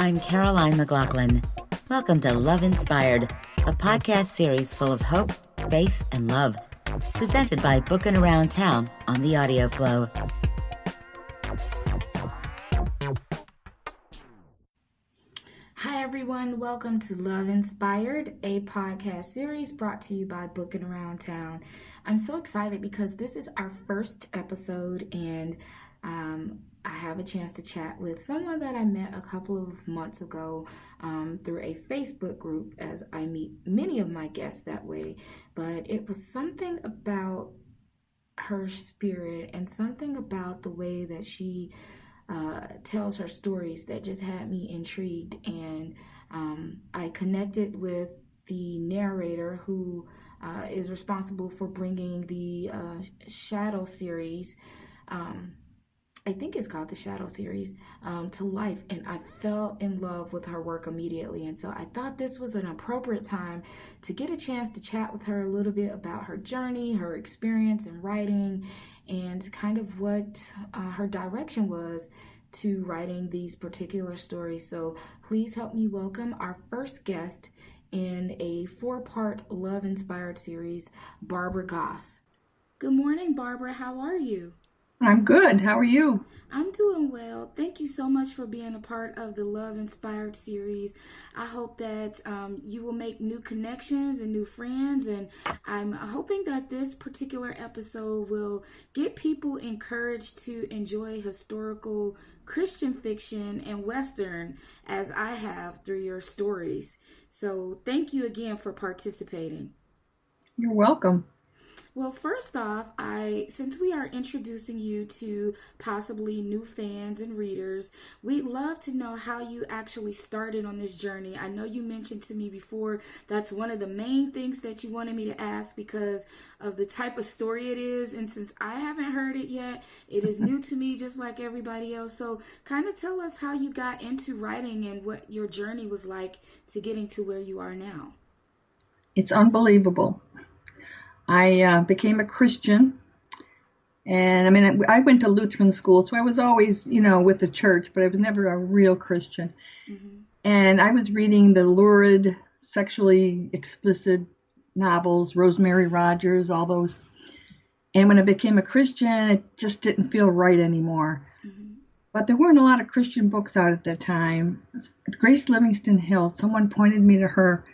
I'm Caroline McLaughlin. Welcome to Love Inspired, a podcast series full of hope, faith, and love, presented by Bookin' Around Town on the Audio Flow. Hi everyone, welcome to Love Inspired, a podcast series brought to you by Bookin' Around Town. I'm so excited because this is our first episode and I have a chance to chat with someone that I met a couple of months ago through a Facebook group, as I meet many of my guests that way. But it was something about her spirit and something about the way that she tells her stories that just had me intrigued. And I connected with the narrator who is responsible for bringing the Shadow series, I think it's called the Shadow series, to life, and I fell in love with her work immediately. And so I thought this was an appropriate time to get a chance to chat with her a little bit about her journey, her experience in writing, and kind of what her direction was to writing these particular stories. So please help me welcome our first guest in a 4-part love-inspired series, Barbara Goss. Good morning, Barbara. How are you? I'm good. How are you? I'm doing well. Thank you so much for being a part of the Love Inspired series. I hope that you will make new connections and new friends, and I'm hoping that this particular episode will get people encouraged to enjoy historical Christian fiction and Western as I have through your stories. So thank you again for participating. You're welcome. Well, first off, since we are introducing you to possibly new fans and readers, we'd love to know how you actually started on this journey. I know you mentioned to me before that's one of the main things that you wanted me to ask because of the type of story it is. And since I haven't heard it yet, it is new to me just like everybody else. So kind of tell us how you got into writing and what your journey was like to getting to where you are now. It's unbelievable. I became a Christian, and I went to Lutheran school, so I was always, with the church, but I was never a real Christian. Mm-hmm. And I was reading the lurid, sexually explicit novels, Rosemary Rogers, all those. And when I became a Christian, it just didn't feel right anymore. Mm-hmm. But there weren't a lot of Christian books out at that time. Grace Livingston Hill, someone pointed me to her.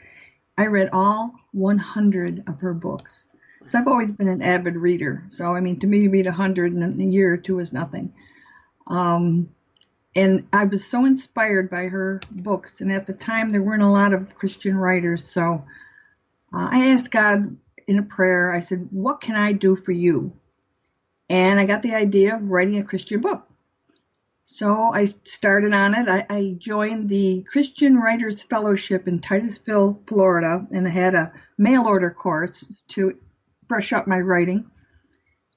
I read all 100 of her books. So I've always been an avid reader. So, to me, read 100 in a year or two is nothing. And I was so inspired by her books. And at the time, there weren't a lot of Christian writers. So I asked God in a prayer, I said, what can I do for you? And I got the idea of writing a Christian book. So I started on it. I joined the Christian Writers Fellowship in Titusville, Florida, and I had a mail order course to brush up my writing.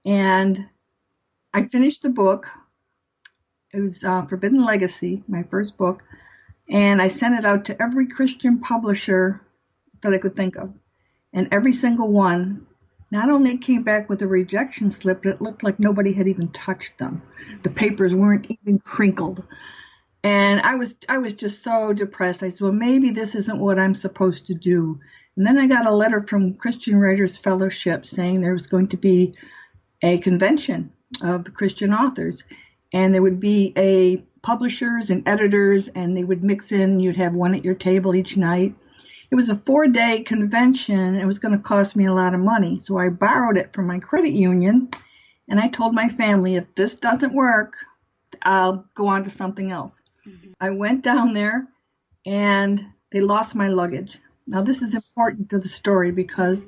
And I finished the book. It was Forbidden Legacy, my first book. And I sent it out to every Christian publisher that I could think of. And every single one not only came back with a rejection slip, but it looked like nobody had even touched them. The papers weren't even crinkled. And I was just so depressed. I said, well, maybe this isn't what I'm supposed to do. And then I got a letter from Christian Writers Fellowship saying there was going to be a convention of Christian authors. And there would be publishers and editors, and they would mix in. You'd have one at your table each night. It was a 4-day convention. It was going to cost me a lot of money. So I borrowed it from my credit union. And I told my family, if this doesn't work, I'll go on to something else. Mm-hmm. I went down there, and they lost my luggage. Now, this is important to the story because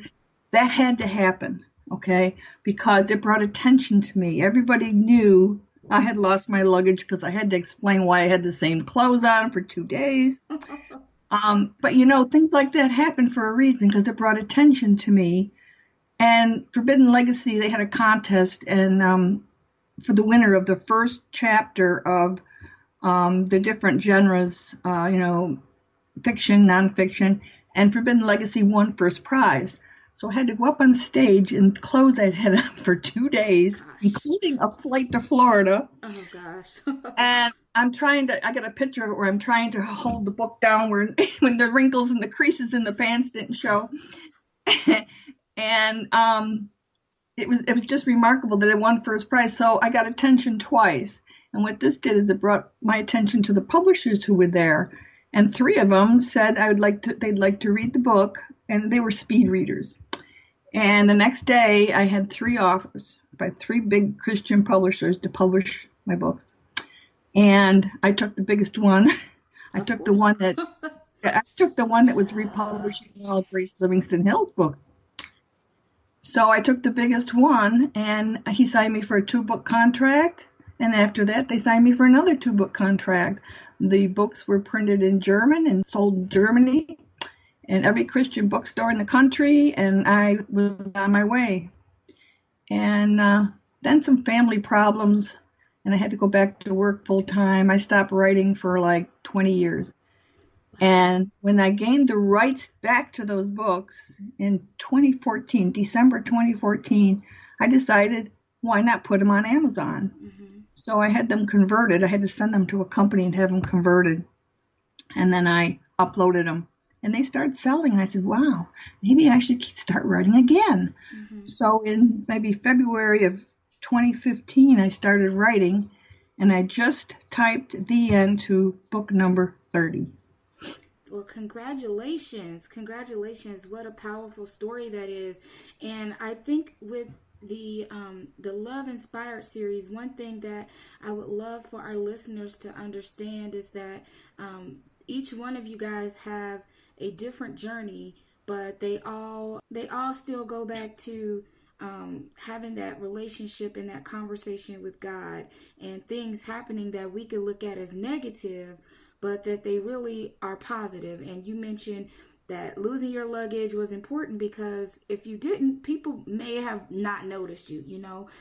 that had to happen, okay? Because it brought attention to me. Everybody knew I had lost my luggage because I had to explain why I had the same clothes on for 2 days. But, things like that happen for a reason because it brought attention to me. And Forbidden Legacy, they had a contest, and for the winner of the first chapter of the different genres, fiction, nonfiction, and Forbidden Legacy won first prize. So I had to go up on stage in clothes I'd had on for 2 days, including a flight to Florida. Oh gosh. And I got a picture of it where I'm trying to hold the book down when the wrinkles and the creases in the pants didn't show. And it was just remarkable that it won first prize. So I got attention twice. And what this did is it brought my attention to the publishers who were there. And 3 of them said they'd like to read the book, and they were speed readers. And the next day I had 3 offers by 3 big Christian publishers to publish my books. And I took the biggest one. I took the one that was republishing all Grace Livingston Hill's books. So I took the biggest one, and he signed me for a 2-book contract. And after that, they signed me for another 2-book contract. The books were printed in German and sold in Germany and every Christian bookstore in the country, and I was on my way. And then some family problems, and I had to go back to work full time. I stopped writing for like 20 years. And when I gained the rights back to those books in 2014, December 2014, I decided, why not put them on Amazon? Mm-hmm. So I had them converted. I had to send them to a company and have them converted. And then I uploaded them. And they started selling. And I said, wow, maybe I should start writing again. Mm-hmm. So in maybe February of 2015, I started writing. And I just typed the end to book number 30. Well, congratulations. Congratulations. What a powerful story that is. And I think with the Love Inspired series, one thing that I would love for our listeners to understand is that each one of you guys have a different journey, but they all still go back to having that relationship and that conversation with God, and things happening that we could look at as negative, but that they really are positive. And you mentioned that losing your luggage was important because if you didn't, people may have not noticed you,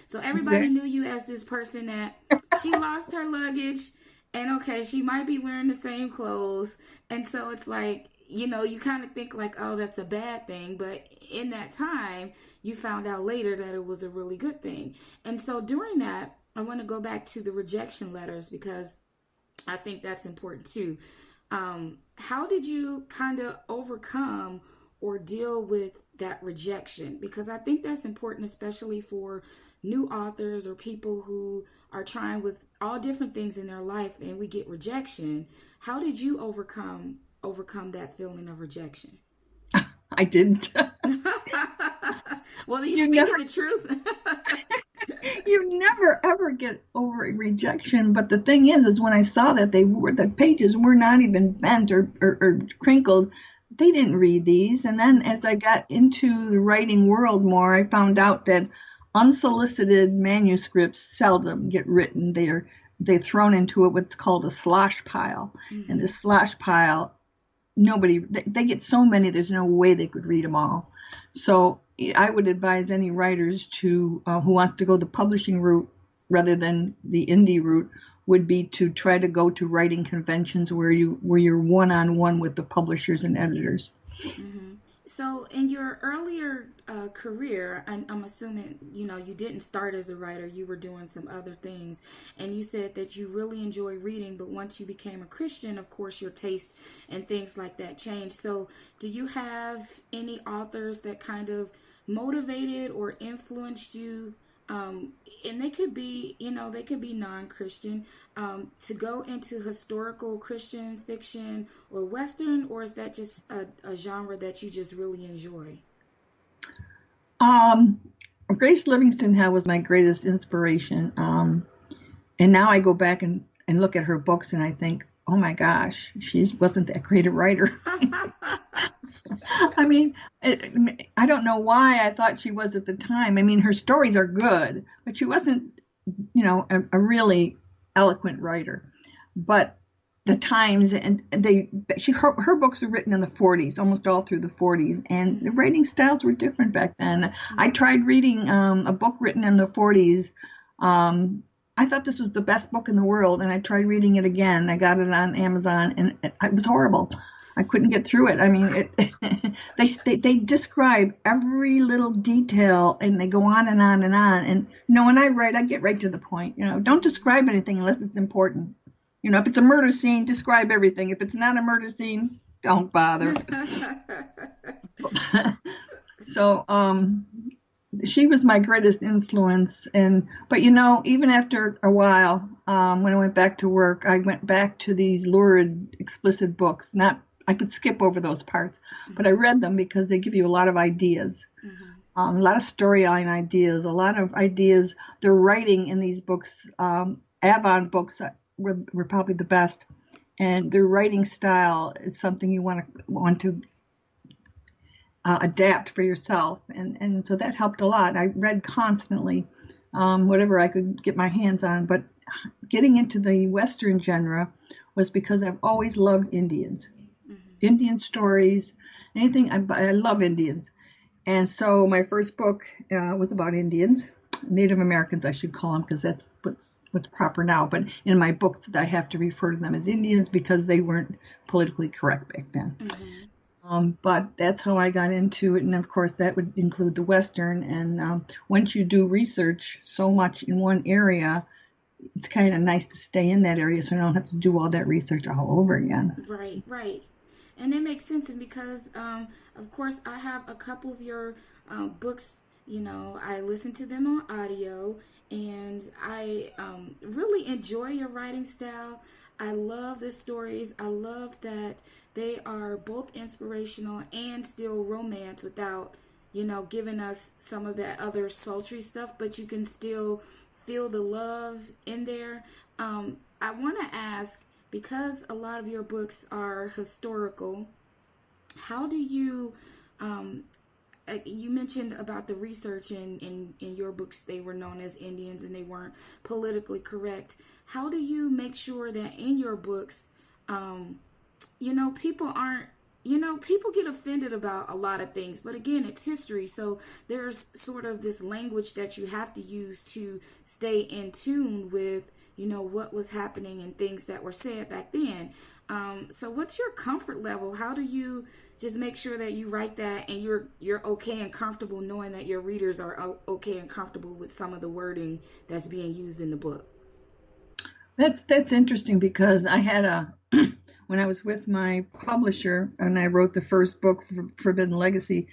So everybody knew you as this person that she lost her luggage, and okay, she might be wearing the same clothes. And so it's like, you kind of think like, oh, that's a bad thing. But in that time, you found out later that it was a really good thing. And so during that, I want to go back to the rejection letters because I think that's important too. How did you kind of overcome or deal with that rejection? Because I think that's important, especially for new authors or people who are trying with all different things in their life and we get rejection. How did you overcome that feeling of rejection? I didn't. Well, you're speaking the truth. You never ever get over rejection, but the thing is when I saw that the pages were not even bent or crinkled, they didn't read these. And then as I got into the writing world more, I found out that unsolicited manuscripts seldom get written. They're thrown into what's called a slosh pile, mm-hmm. And the slosh pile, they get so many, there's no way they could read them all. So I would advise any writers who wants to go the publishing route rather than the indie route would be to try to go to writing conventions where you're one-on-one with the publishers and editors. Mm-hmm. So in your earlier career, I'm assuming, you didn't start as a writer, you were doing some other things, and you said that you really enjoy reading, but once you became a Christian, of course, your taste and things like that changed. So do you have any authors that kind of motivated or influenced you? And they could be, they could be non-Christian, to go into historical Christian fiction or Western, or is that just a genre that you just really enjoy? Grace Livingston Hill was my greatest inspiration. And now I go back and look at her books and I think, oh my gosh, she wasn't that great a writer. I mean, I don't know why I thought she was at the time. I mean, her stories are good, but she wasn't, a really eloquent writer. But the times and her books were written in the 40s, almost all through the 40s, and the writing styles were different back then. I tried reading a book written in the 40s. I thought this was the best book in the world, and I tried reading it again. I got it on Amazon, and it was horrible. I couldn't get through it. I mean, they describe every little detail, and they go on and on and on. And when I write, I get right to the point. Don't describe anything unless it's important. If it's a murder scene, describe everything. If it's not a murder scene, don't bother. So, she was my greatest influence. But even after a while, when I went back to work, I went back to these lurid, explicit books. I could skip over those parts, but I read them because they give you a lot of ideas, a lot of storyline ideas, a lot of ideas. They're writing in these books. Avon books were probably the best, and their writing style is something you want to adapt for yourself, and so that helped a lot. I read constantly, whatever I could get my hands on, but getting into the Western genre was because I've always loved Indians, Indian stories, anything. I love Indians, and so my first book was about Indians, Native Americans, I should call them, because that's what's proper now. But in my books, I have to refer to them as Indians because they weren't politically correct back then. But that's how I got into it. And of course, that would include the Western. And once you do research so much in one area, it's kind of nice to stay in that area so you don't have to do all that research all over again. Right. And it makes sense. And because, of course, I have a couple of your books, I listen to them on audio, and I really enjoy your writing style. I love the stories. I love that they are both inspirational and still romance without, giving us some of that other sultry stuff, but you can still feel the love in there. I want to ask, because a lot of your books are historical, how do you, you mentioned about the research in your books, they were known as Indians and they weren't politically correct. How do you make sure that in your books, people aren't, people get offended about a lot of things, but again, it's history. So there's sort of this language that you have to use to stay in tune with, what was happening and things that were said back then. So what's your comfort level? How do you just make sure that you write that and you're okay and comfortable knowing that your readers are okay and comfortable with some of the wording that's being used in the book? That's interesting, because I had when I was with my publisher and I wrote the first book, Forbidden Legacy,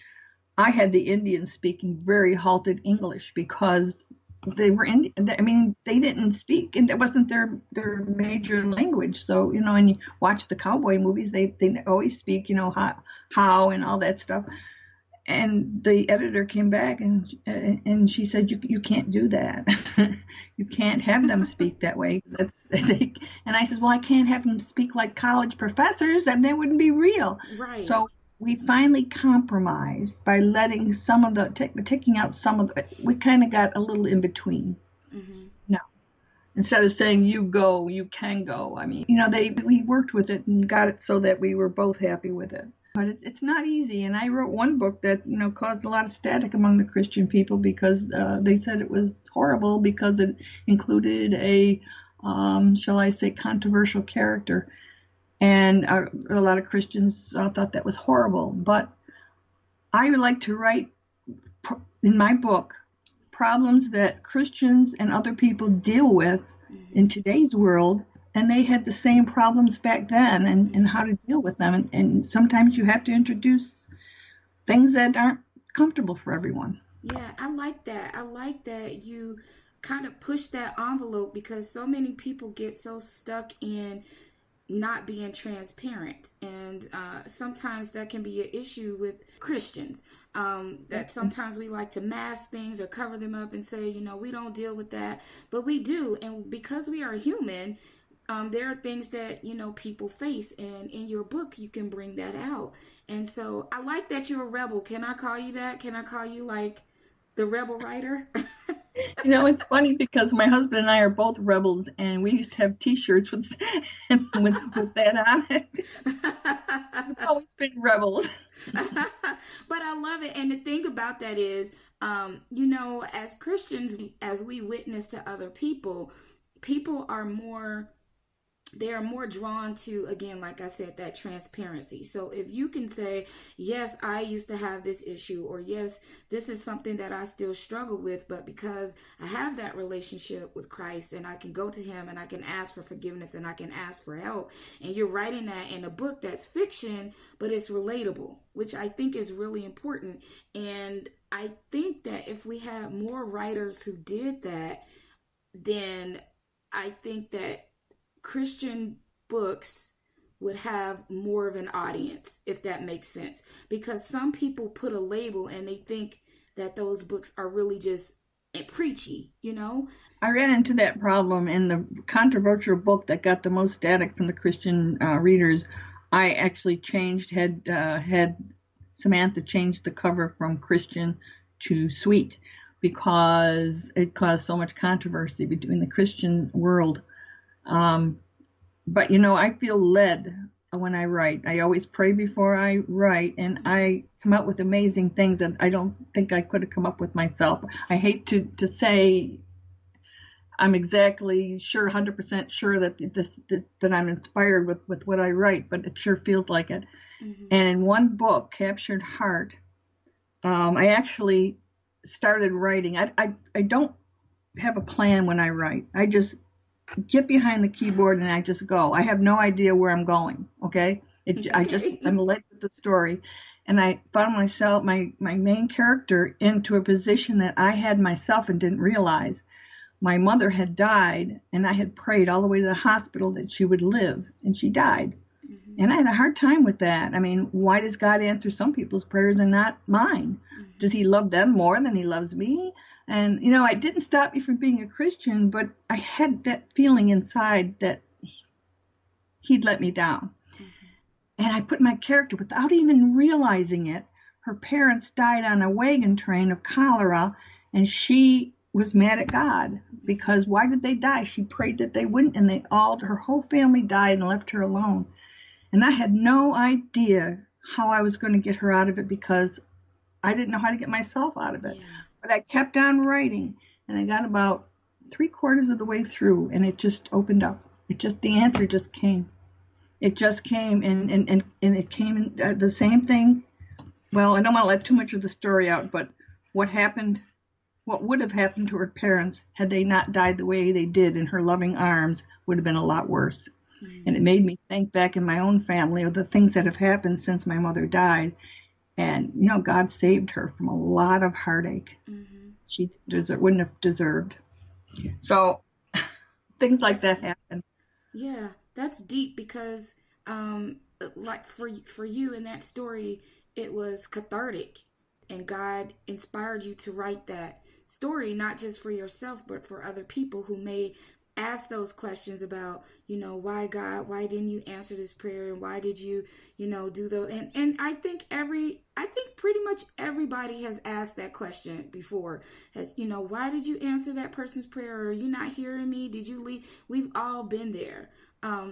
I had the Indians speaking very halted English because they were they didn't speak, and it wasn't their major language. So and you watch the cowboy movies, they always speak how and all that stuff. And the editor came back and she said, you can't do that. You can't have them speak that way. And I said, well, I can't have them speak like college professors, and that wouldn't be real. Right. So we finally compromised by letting some of taking out some of the, we kind of got a little in between. No, instead of saying you go, you can go. I mean, we worked with it and got it so that we were both happy with it. But it's not easy. And I wrote one book that, caused a lot of static among the Christian people because they said it was horrible because it included a, shall I say, controversial character. And a lot of Christians thought that was horrible. But I would like to write in my book problems that Christians and other people deal with in today's world. And they had the same problems back then, and how to deal with them. And sometimes you have to introduce things that aren't comfortable for everyone. Yeah, I like that. I like that you kind of push that envelope, because so many people get so stuck in not being transparent. And sometimes that can be an issue with Christians. That sometimes we like to mask things or cover them up and say, we don't deal with that. But we do. And because we are human, there are things that, people face, and in your book, you can bring that out. And so I like that you're a rebel. Can I call you that? Can I call you like the rebel writer? It's funny because my husband and I are both rebels, and we used to have T-shirts with that on it. We've always been rebels. But I love it. And the thing about that is, as Christians, as we witness to other people, people are more they are more drawn to, again, like I said, that transparency. So if you can say, yes, I used to have this issue, or yes, this is something that I still struggle with, but because I have that relationship with Christ and I can go to him and I can ask for forgiveness and I can ask for help, and you're writing that in a book that's fiction, but it's relatable, which I think is really important. And I think that if we had more writers who did that, then I think that Christian books would have more of an audience, if that makes sense. Because some people put a label and they think that those books are really just preachy, you know? I ran into that problem in the controversial book that got the most static from the Christian readers. I actually had Samantha change the cover from Christian to sweet because it caused so much controversy between the Christian world. But I feel led when I write. I always pray before I write, and I come up with amazing things that I don't think I could have come up with myself. I hate to say I'm exactly sure, 100% sure that I'm inspired with what I write, but it sure feels like it. Mm-hmm. And in one book, Captured Heart, I actually started writing. I don't have a plan when I write. I just get behind the keyboard and I just go. I have no idea where I'm going. Okay. I'm led with the story, and I found myself, my main character, into a position that I had myself and didn't realize. My mother had died, and I had prayed all the way to the hospital that she would live, and she died. Mm-hmm. And I had a hard time with that. I mean, why does God answer some people's prayers and not mine? Mm-hmm. Does he love them more than he loves me? And, it didn't stop me from being a Christian, but I had that feeling inside that he'd let me down. Mm-hmm. And I put my character, without even realizing it, her parents died on a wagon train of cholera, and she was mad at God because why did they die? She prayed that they wouldn't, and her whole family died and left her alone. And I had no idea how I was going to get her out of it because I didn't know how to get myself out of it. Yeah. But I kept on writing, and I got about 3/4 of the way through, and it just opened up. The answer just came. It just came, and it came in the same thing. Well, I don't want to let too much of the story out, but what would have happened to her parents had they not died the way they did in her loving arms would have been a lot worse. Mm-hmm. And it made me think back in my own family of the things that have happened since my mother died. And, God saved her from a lot of heartache. Mm-hmm. She wouldn't have deserved. Yeah. So things like that happen. Yeah, that's deep because, like for you in that story, it was cathartic. And God inspired you to write that story, not just for yourself, but for other people who may ask those questions about, why God, why didn't you answer this prayer? And why did you, do those? And I think pretty much everybody has asked that question before. Why did you answer that person's prayer? Are you not hearing me? Did you leave? We've all been there.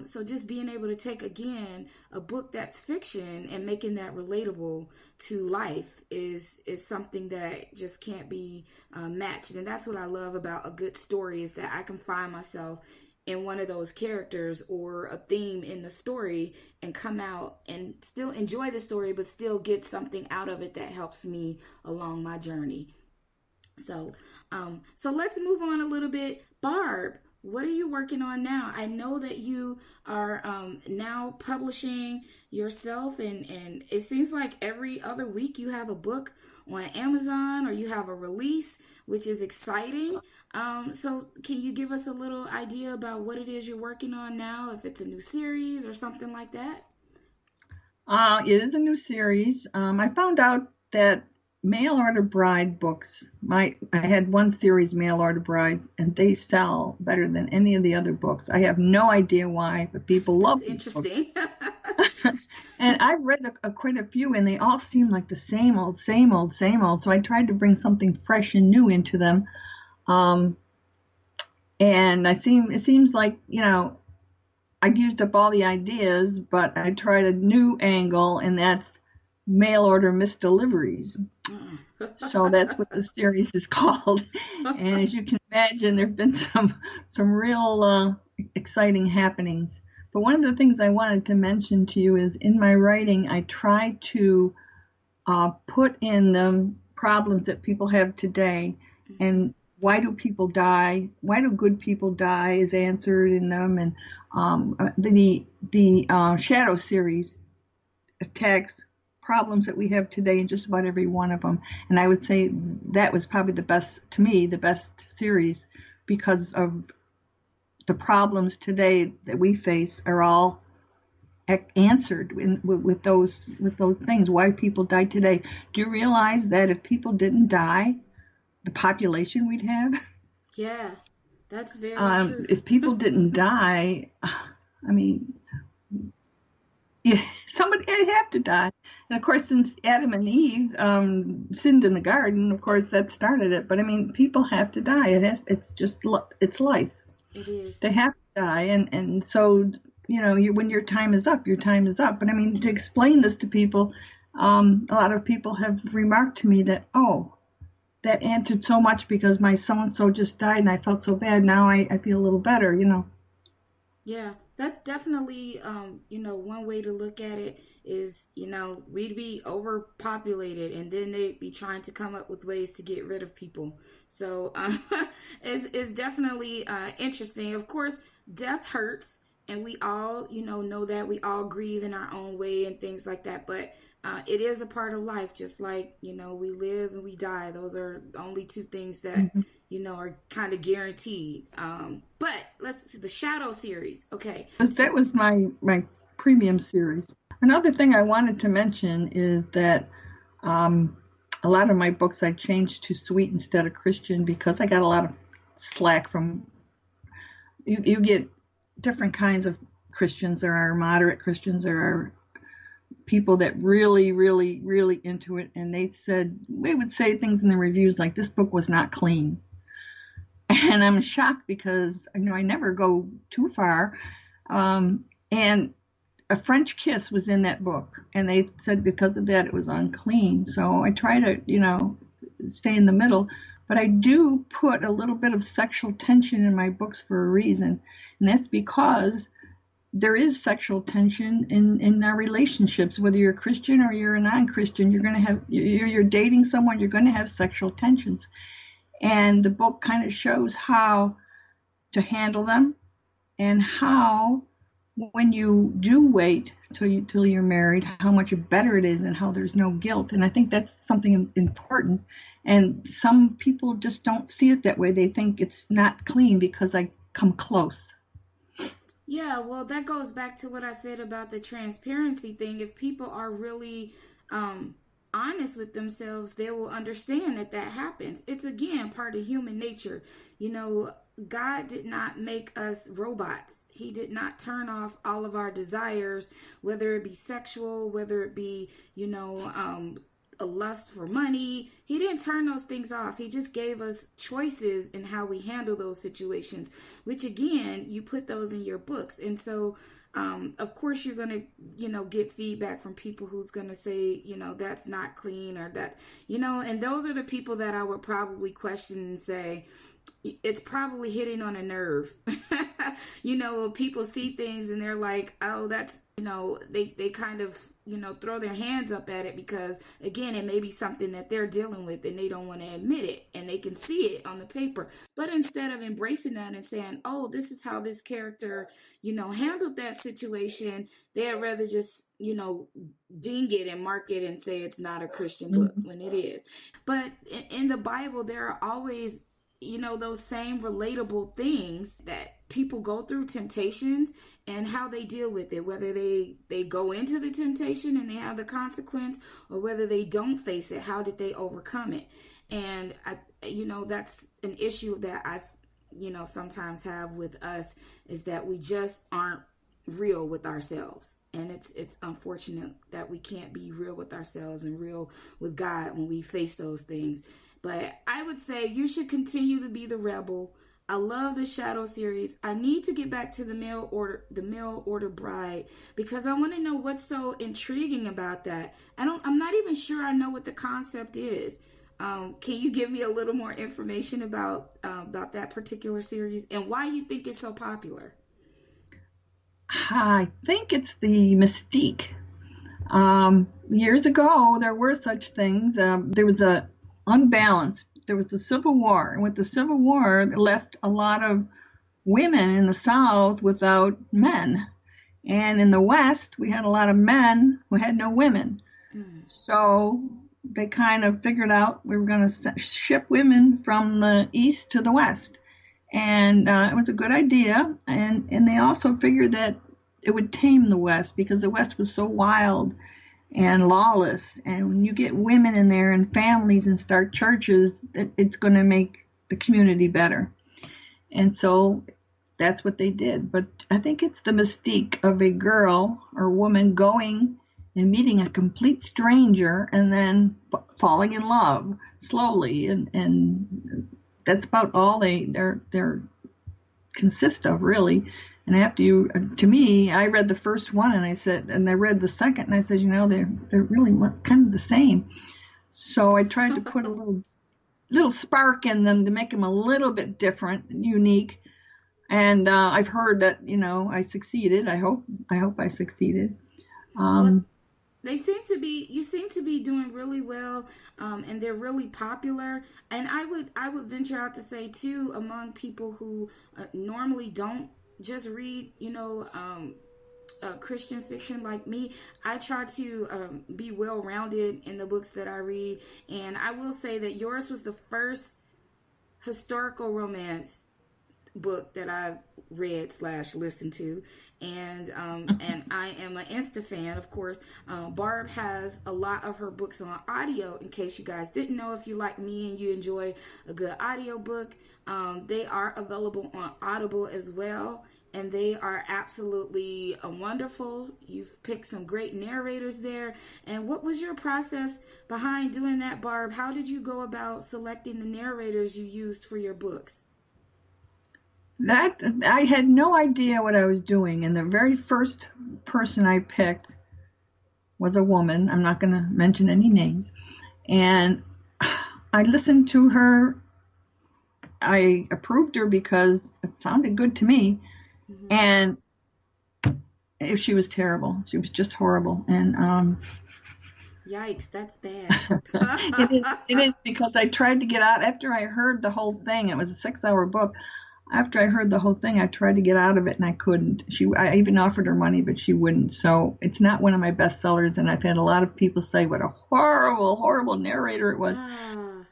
So just being able to take, again, a book that's fiction and making that relatable to life is something that just can't be matched. And that's what I love about a good story, is that I can find myself in one of those characters or a theme in the story and come out and still enjoy the story, but still get something out of it that helps me along my journey. So let's move on a little bit. Barb, what are you working on now? I know that you are now publishing yourself, and it seems like every other week you have a book on Amazon or you have a release, which is exciting. So can you give us a little idea about what it is you're working on now, if it's a new series or something like that? It is a new series. I found out that mail order bride books, I had one series, Mail Order Brides, and they sell better than any of the other books. I have no idea why, but people love them. Interesting. And I've read quite a few, and they all seem like the same old. So I tried to bring something fresh and new into them. And it seems like, I used up all the ideas, but I tried a new angle, and that's mail order misdeliveries. So that's what the series is called. And as you can imagine, there have been some real exciting happenings. But one of the things I wanted to mention to you is in my writing, I try to put in the problems that people have today, and why do people die? Why do good people die? Is answered in them, and the Shadow series attacks problems that we have today in just about every one of them. And I would say that was probably the best, to me, the best series, because of the problems today that we face are all answered with those things. Why people die today. Do you realize that if people didn't die, the population we'd have? Yeah, that's very true. If people didn't die, I mean, yeah, somebody had to die. And of course, since Adam and Eve sinned in the garden, of course that started it. But I mean, people have to die. It's just it's life. It is. They have to die, and so when your time is up, your time is up. But I mean, to explain this to people, a lot of people have remarked to me that, oh, that answered so much because my so-and-so just died and I felt so bad. Now I feel a little better, Yeah, that's definitely, one way to look at it is, we'd be overpopulated and then they'd be trying to come up with ways to get rid of people. So it's definitely interesting. Of course, death hurts, and we all, know that we all grieve in our own way and things like that. But it is a part of life, just like, we live and we die. Those are the only two things that, are kind of guaranteed. But let's see, the Shadow series. Okay. That was my premium series. Another thing I wanted to mention is that a lot of my books I changed to sweet instead of Christian because I got a lot of slack from, you get different kinds of Christians. There are moderate Christians, there are people that really, really, really into it, and they would say things in the reviews like, this book was not clean. And I'm shocked because I never go too far. And A French Kiss was in that book, and they said because of that it was unclean. So I try to, stay in the middle, but I do put a little bit of sexual tension in my books for a reason, and that's because there is sexual tension in our relationships. Whether you're a Christian or you're a non-Christian, you're going to have, you're dating someone, you're going to have sexual tensions. And the book kind of shows how to handle them, and how, when you do wait till you're married, how much better it is and how there's no guilt. And I think that's something important. And some people just don't see it that way. They think it's not clean because I come close. Yeah, well, that goes back to what I said about the transparency thing. If people are really honest with themselves, they will understand that happens. It's, again, part of human nature. God did not make us robots. He did not turn off all of our desires, whether it be sexual, whether it be, a lust for money. He didn't turn those things off. He just gave us choices in how we handle those situations, which, again, you put those in your books. And so, of course, you're going to, get feedback from people who's going to say, that's not clean, or that, and those are the people that I would probably question and say, it's probably hitting on a nerve. People see things and they're like, oh, that's, they kind of, throw their hands up at it because, again, it may be something that they're dealing with and they don't want to admit it, and they can see it on the paper. But instead of embracing that and saying, oh, this is how this character, handled that situation, they'd rather just, ding it and mark it and say it's not a Christian book when it is. But in the Bible, there are always, those same relatable things that people go through, temptations, and how they deal with it, whether they go into the temptation and they have the consequence, or whether they don't face it, how did they overcome it? And that's an issue that I sometimes have with us, is that we just aren't real with ourselves. And it's unfortunate that we can't be real with ourselves and real with God when we face those things. But I would say you should continue to be the rebel. I love the Shadow series. I need to get back to the mail order bride, because I want to know what's so intriguing about that. I'm not even sure I know what the concept is. Can you give me a little more information about that particular series and why you think it's so popular? I think it's the mystique. Years ago, there were such things. There was a unbalance. There was the Civil War, and with the Civil War, it left a lot of women in the South without men. And in the West, we had a lot of men who had no women. So they kind of figured out we were going to ship women from the East to the West. And it was a good idea. And they also figured that it would tame the West because the West was so wild and lawless. And when you get women in there and families and start churches, it's going to make the community better. And so that's what they did. But I think it's the mystique of a girl or woman going and meeting a complete stranger and then falling in love slowly. And that's about all they're consist of, really. And after to me, I read the first one and I read the second and I said, they're really kind of the same. So I tried to put a little spark in them to make them a little bit different, unique. And I've heard that, I succeeded. I hope I succeeded. Well, you seem to be doing really well, and they're really popular. And I would venture out to say too, among people who normally don't just read, Christian fiction like me, I try to be well-rounded in the books that I read. And I will say that yours was the first historical romance book that I read / listened to, and I am an Insta fan, of course. Barb has a lot of her books on audio. In case you guys didn't know, if you like me and you enjoy a good audio book, they are available on Audible as well, and they are absolutely wonderful. You've picked some great narrators there. And what was your process behind doing that, Barb? How did you go about selecting the narrators you used for your books? That I had no idea what I was doing, and the very first person I picked was a woman. I'm not going to mention any names. And I listened to her. I approved her because it sounded good to me. Mm-hmm. And she was terrible. She was just horrible. And yikes, that's bad. It is because I tried to get out after I heard the whole thing. It was a 6-hour book. After I heard the whole thing, I tried to get out of it and I couldn't. I even offered her money, but she wouldn't. So it's not one of my bestsellers, and I've had a lot of people say what a horrible, horrible narrator it was.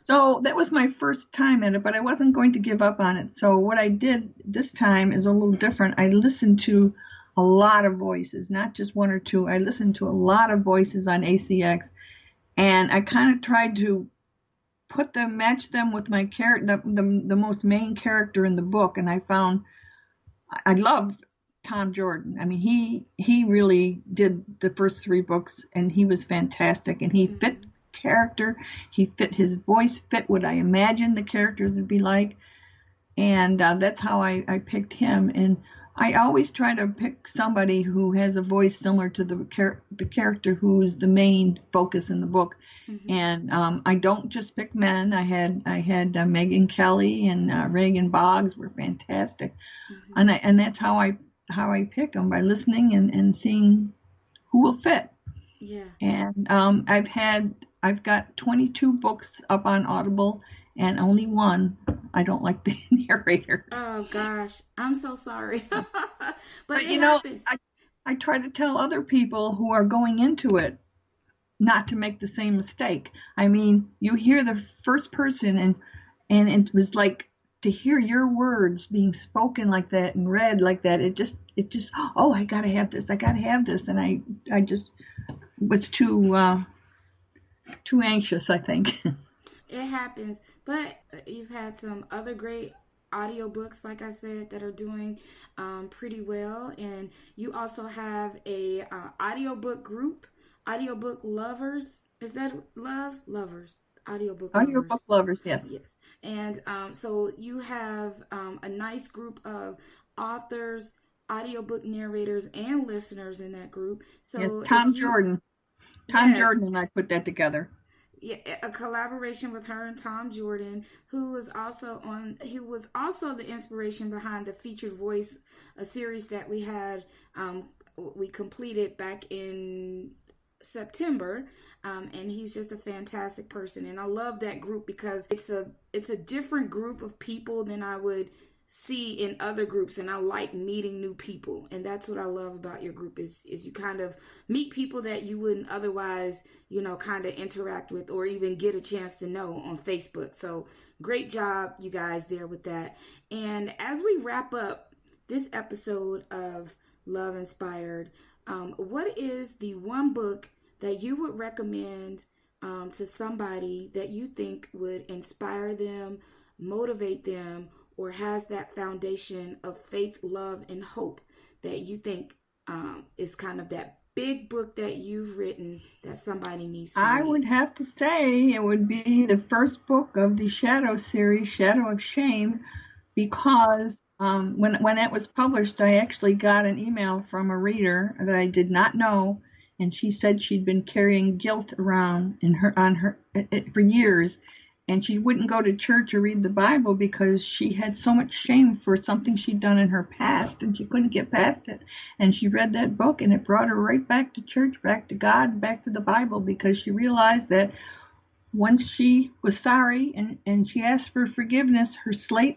So that was my first time at it, but I wasn't going to give up on it. So what I did this time is a little different. I listened to a lot of voices, not just one or two. I listened to a lot of voices on ACX, and I kind of tried to match them with my character, the most main character in the book. And I found I loved Tom Jordan. I mean, he really did the first 3 books, and he was fantastic. And he fit the character, he fit his voice, fit what I imagined the characters would be like. And that's how I picked him. And I always try to pick somebody who has a voice similar to the character who's the main focus in the book. Mm-hmm. And I don't just pick men. I had Megyn Kelly and Reagan Boggs were fantastic. Mm-hmm. And that's how I pick them, by listening and seeing who will fit. Yeah. And I've got 22 books up on Audible, and only one I don't like the narrator. Oh gosh, I'm so sorry. but I try to tell other people who are going into it not to make the same mistake. I mean, you hear the first person and it was like, to hear your words being spoken like that and read like that, it just oh, I gotta have this, and I just was too anxious, I think. It happens, but you've had some other great audiobooks, like I said, that are doing pretty well. And you also have a audiobook group, Audiobook Lovers. Is that Lovers? Audiobook Lovers, yes. Yes. And so you have a nice group of authors, audiobook narrators, and listeners in that group. So yes, Tom Jordan and I put that together. Yeah, a collaboration with her and Tom Jordan, who was also the inspiration behind the Featured Voice, a series that we completed back in September, and he's just a fantastic person, and I love that group because it's a different group of people than I would see in other groups, and I like meeting new people, and that's what I love about your group is you kind of meet people that you wouldn't otherwise kind of interact with or even get a chance to know on Facebook. So great job you guys there with that. And as we wrap up this episode of Love Inspired, what is the one book that you would recommend to somebody that you think would inspire them, motivate them, or has that foundation of faith, love, and hope that you think is kind of that big book that you've written that somebody needs to read? I would have to say it would be the first book of the Shadow series, Shadow of Shame, because when it was published, I actually got an email from a reader that I did not know, and she said she'd been carrying guilt around for years. And she wouldn't go to church or read the Bible because she had so much shame for something she'd done in her past, and she couldn't get past it. And she read that book, and it brought her right back to church, back to God, back to the Bible, because she realized that once she was sorry and she asked for forgiveness, she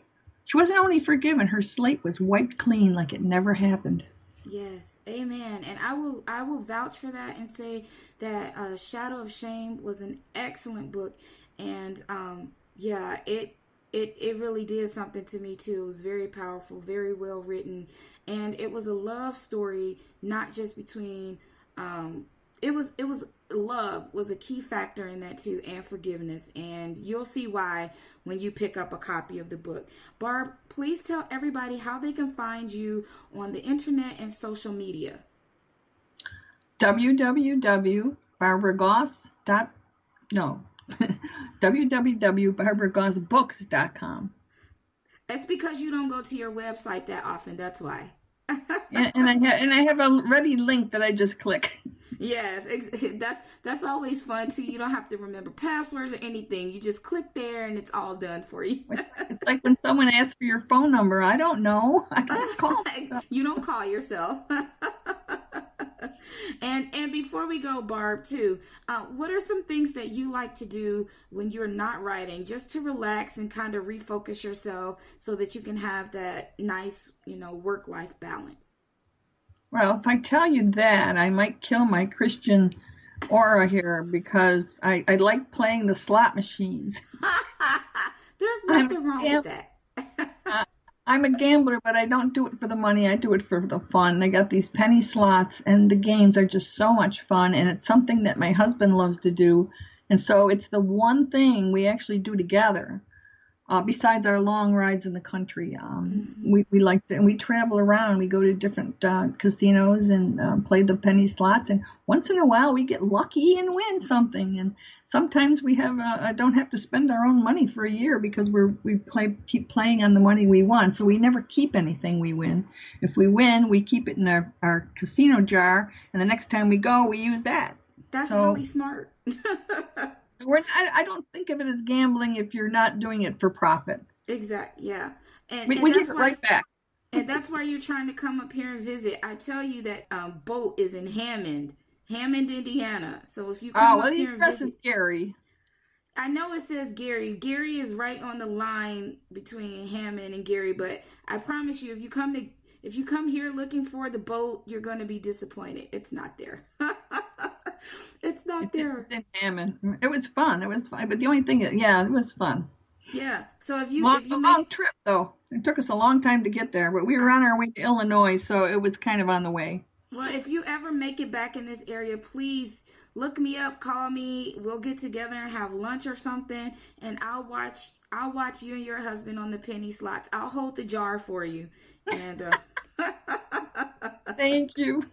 wasn't only forgiven, her slate was wiped clean like it never happened. Yes, amen. And I will vouch for that and say that Shadow of Shame was an excellent book. And it really did something to me too. It was very powerful, very well written, and it was a love story, not just between it was love was a key factor in that too, and forgiveness. And you'll see why when you pick up a copy of the book. Barb, please tell everybody how they can find you on the internet and social media. www.barbaragossbooks.com. That's because you don't go to your website that often. That's why. and I have a ready link that I just click. Yes, that's always fun too. You don't have to remember passwords or anything. You just click there and it's all done for you. It's like when someone asks for your phone number. I don't know. I can't call. You don't call yourself. And before we go, Barb, too, what are some things that you like to do when you're not writing, just to relax and kind of refocus yourself so that you can have that nice, work-life balance? Well, if I tell you that, I might kill my Christian aura here because I like playing the slot machines. There's nothing wrong with that. I'm a gambler, but I don't do it for the money. I do it for the fun. I got these penny slots, and the games are just so much fun, and it's something that my husband loves to do. And so it's the one thing we actually do together. Besides our long rides in the country, we like to, and we travel around. We go to different casinos and play the penny slots. And once in a while, we get lucky and win something. And sometimes we don't have to spend our own money for a year because we keep playing on the money we won. So we never keep anything we win. If we win, we keep it in our casino jar, and the next time we go, we use that. That's really smart. I don't think of it as gambling if you're not doing it for profit. Exactly, yeah. And we give it right back. And that's why you're trying to come up here and visit. I tell you that boat is in Hammond, Indiana. So if you come up here and visit, Gary. I know it says Gary. Gary is right on the line between Hammond and Gary. But I promise you, if you come here looking for the boat, you're going to be disappointed. It's not there. It's not there. It's in Hammond. It was fun. But the only thing is, it was fun. Yeah. So if you long trip though. It took us a long time to get there, but we were on our way to Illinois, so it was kind of on the way. Well, if you ever make it back in this area, please look me up, call me. We'll get together and have lunch or something, and I'll watch you and your husband on the penny slots. I'll hold the jar for you. And thank you.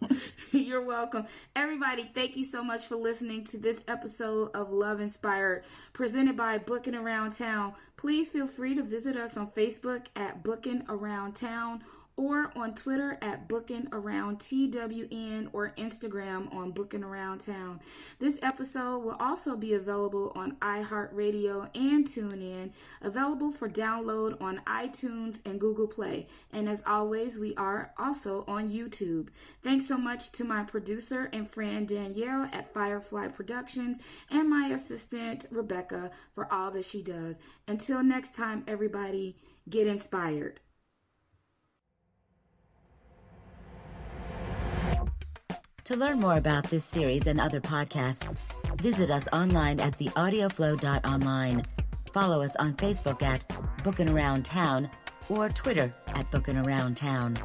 You're welcome. Everybody, thank you so much for listening to this episode of Love Inspired, presented by Booking Around Town. Please feel free to visit us on Facebook at Booking Around Town, or on Twitter at BookingAroundTWN or Instagram on BookingAroundTown. This episode will also be available on iHeartRadio and TuneIn, available for download on iTunes and Google Play. And as always, we are also on YouTube. Thanks so much to my producer and friend Danielle at Firefly Productions and my assistant Rebecca for all that she does. Until next time, everybody, get inspired. To learn more about this series and other podcasts, visit us online at theaudioflow.online. Follow us on Facebook at Bookin' Around Town or Twitter at Bookin' Around Town.